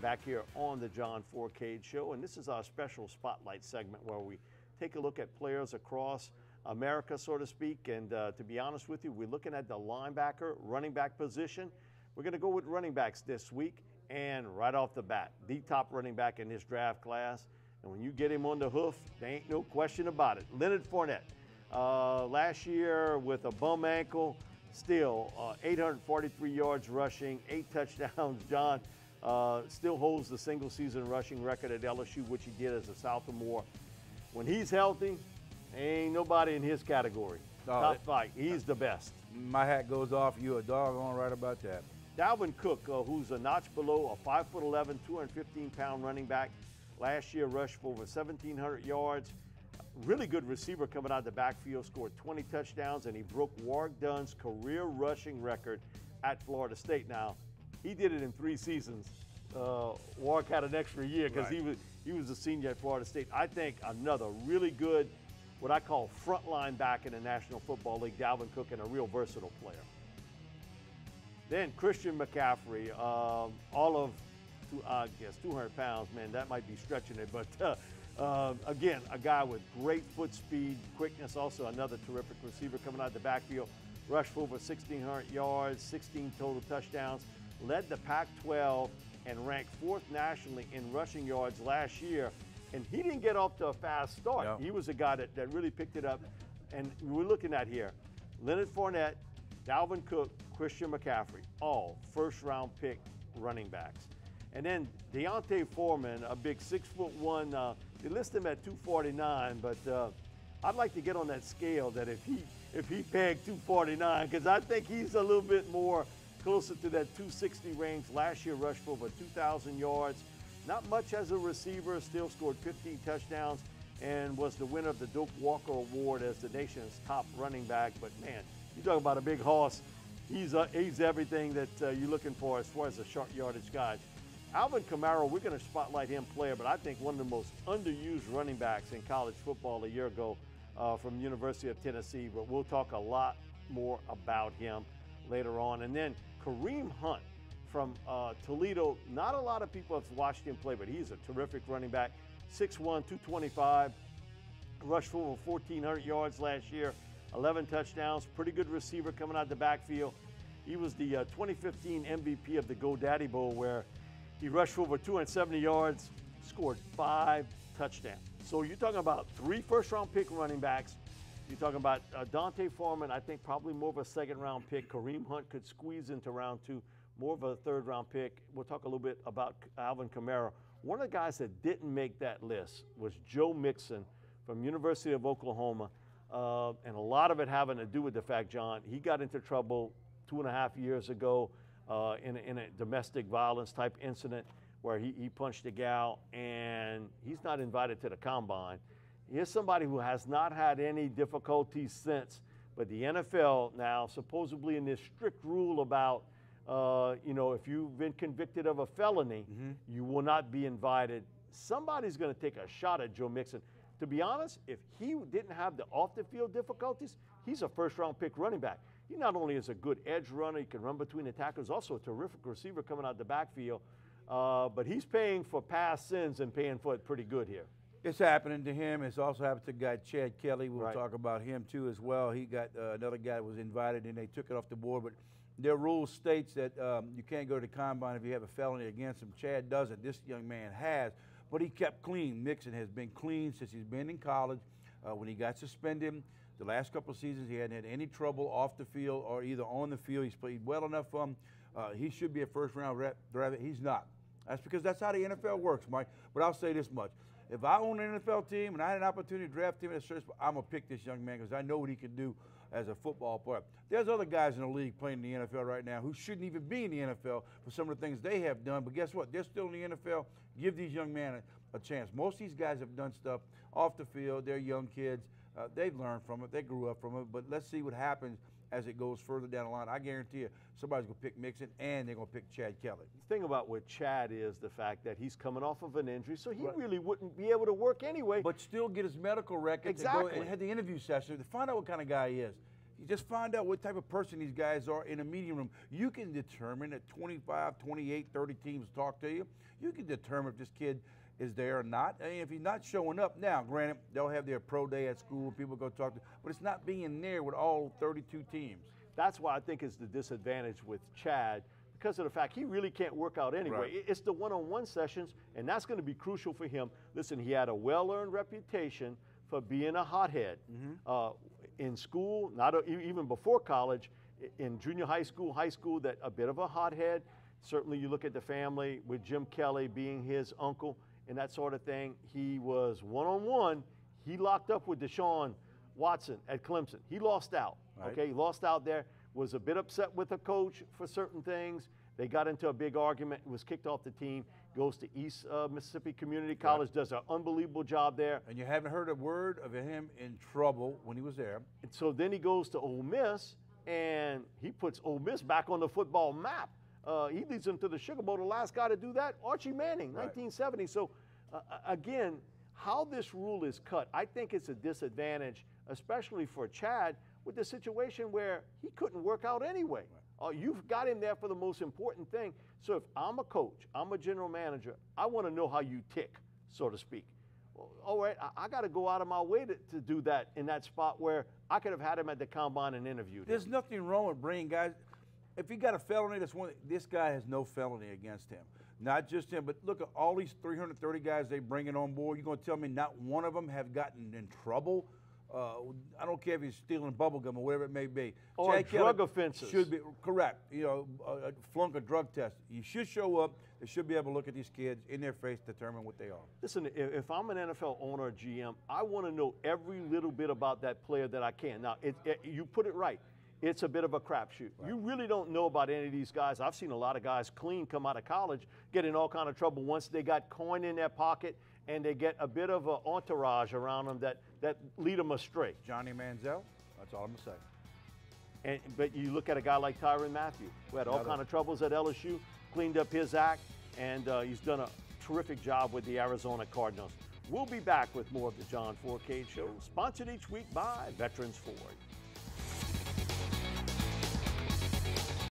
back here on the John Fourcade Show, and this is our special spotlight segment where we take a look at players across America, so to speak, and to be honest with you, we're looking at the linebacker, running back position. We're going to go with running backs this week, and right off the bat, the top running back in this draft class, and when you get him on the hoof, there ain't no question about it. Leonard Fournette, last year with a bum ankle, still 843 yards rushing, 8 touchdowns. John still holds the single season rushing record at LSU, which he did as a sophomore. When he's healthy, ain't nobody in his category. Top 5, he's the best. My hat goes off. You a doggone right about that. Dalvin Cook, who's a notch below, a 5'11", 215-pound running back. Last year rushed for over 1,700 yards. Really good receiver coming out of the backfield, scored 20 touchdowns, and he broke Warrick Dunn's career rushing record at Florida State. Now, he did it in 3 seasons. Warrick had an extra year because he was a senior at Florida State. I think another really good, what I call frontline back in the National Football League, Dalvin Cook, and a real versatile player. Then Christian McCaffrey, all of, I guess, 200 pounds. Man, that might be stretching it, but again, a guy with great foot speed, quickness, also another terrific receiver coming out of the backfield. Rushed for over 1,600 yards, 16 total touchdowns, led the Pac-12 and ranked 4th nationally in rushing yards last year. And he didn't get off to a fast start. No. He was a guy that really picked it up. And we're looking at here, Leonard Fournette, Dalvin Cook, Christian McCaffrey, all first-round pick running backs. And then Deontay Foreman, a big 6'1", they list him at 249, but I'd like to get on that scale that if he pegged 249, because I think he's a little bit more closer to that 260 range. Last year rushed for over 2,000 yards. Not much as a receiver, still scored 15 touchdowns and was the winner of the Doak Walker Award as the nation's top running back. But man, you talk about a big horse. He's everything that you're looking for as far as the short yardage guys. Alvin Kamara, we're going to spotlight him player, but I think one of the most underused running backs in college football a year ago from the University of Tennessee, but we'll talk a lot more about him later on. And then Kareem Hunt from Toledo. Not a lot of people have watched him play, but he's a terrific running back. 6'1", 225, rushed for over 1,400 yards last year, 11 touchdowns, pretty good receiver coming out the backfield. He was the 2015 MVP of the GoDaddy Bowl, where he rushed for over 270 yards, scored 5 touchdowns. So you're talking about 3 first-round pick running backs. You're talking about Deontay Foreman, I think probably more of a second-round pick. Kareem Hunt could squeeze into round 2, more of a third-round pick. We'll talk a little bit about Alvin Kamara. One of the guys that didn't make that list was Joe Mixon from University of Oklahoma. And a lot of it having to do with the fact, John, he got into trouble 2.5 years ago in a domestic violence type incident where he punched a gal, and he's not invited to the combine. Here's somebody who has not had any difficulties since, but the NFL now supposedly in this strict rule about, if you've been convicted of a felony, you will not be invited. Somebody's going to take a shot at Joe Mixon. To be honest, if he didn't have the off-the-field difficulties, he's a first-round pick running back. He not only is a good edge runner, he can run between the tackles, also a terrific receiver coming out the backfield, but he's paying for past sins and paying for it pretty good here. It's happening to him. It's also happened to guy Chad Kelly. We'll talk about him too as well. He got another guy that was invited and they took it off the board, but their rule states that you can't go to the combine if you have a felony against him. Chad doesn't. This young man has. But he kept clean. Mixon has been clean since he's been in college. When he got suspended, the last couple of seasons, he hadn't had any trouble off the field or either on the field. He's played well enough for him. He should be a first-round draft. He's not. That's because that's how the NFL works, Mike. But I'll say this much. If I own an NFL team and I had an opportunity to draft him in a search, I'm going to pick this young man because I know what he can do as a football player. There's other guys in the league playing in the NFL right now who shouldn't even be in the NFL for some of the things they have done. But guess what? They're still in the NFL. Give these young men a chance. Most of these guys have done stuff off the field. They're young kids. They've learned from it. They grew up from it. But let's see what happens as it goes further down the line. I guarantee you somebody's going to pick Mixon and they're going to pick Chad Kelly. The thing about with Chad is the fact that he's coming off of an injury, so he really wouldn't be able to work anyway. But still get his medical record. Exactly. And had the interview session to find out what kind of guy he is. You just find out what type of person these guys are in a meeting room. You can determine at 25, 28, 30 teams talk to you. You can determine if this kid is there or not. I mean, if he's not showing up now, granted, they'll have their pro day at school, people go talk to, but it's not being there with all 32 teams. That's why I think it's the disadvantage with Chad, because of the fact he really can't work out anyway. Right. It's the one-on-one sessions, and that's going to be crucial for him. Listen, he had a well-earned reputation for being a hothead. In school, even before college, in junior high school, that a bit of a hothead. Certainly you look at the family with Jim Kelly being his uncle and that sort of thing. He was one-on-one. He locked up with Deshaun Watson at Clemson. He lost out, okay? He lost out there, was a bit upset with the coach for certain things. They got into a big argument, was kicked off the team, goes to East Mississippi Community College, does an unbelievable job there. And you haven't heard a word of him in trouble when he was there. And so then he goes to Ole Miss, and he puts Ole Miss back on the football map. He leads them to the Sugar Bowl. The last guy to do that, Archie Manning, 1970. So, again, how this rule is cut, I think it's a disadvantage, especially for Chad, with the situation where he couldn't work out anyway. You've got him there for the most important thing. So if I'm a coach, I'm a general manager, I want to know how you tick, so to speak. Well, all right, I got to go out of my way to do that in that spot where I could have had him at the combine and interviewed him. There's nothing wrong with bringing guys. If he got a felony, that's one. This guy has no felony against him. Not just him, but look at all these 330 guys they bringing on board. You're going to tell me not one of them have gotten in trouble? I don't care if he's stealing bubble gum or whatever it may be. Or drug offenses. Should be correct. You know, flunk a drug test. You should show up. They should be able to look at these kids in their face, determine what they are. Listen, if I'm an NFL owner or GM, I want to know every little bit about that player that I can. Now, you put it right. It's a bit of a crapshoot. Right. You really don't know about any of these guys. I've seen a lot of guys clean come out of college, get in all kind of trouble once they got coin in their pocket and they get a bit of an entourage around them that lead them astray. Johnny Manziel, that's all I'm going to say. But you look at a guy like Tyrann Mathieu, who had all kind of troubles at LSU, cleaned up his act, and he's done a terrific job with the Arizona Cardinals. We'll be back with more of the John Fourcade Show, sponsored each week by Veterans Ford.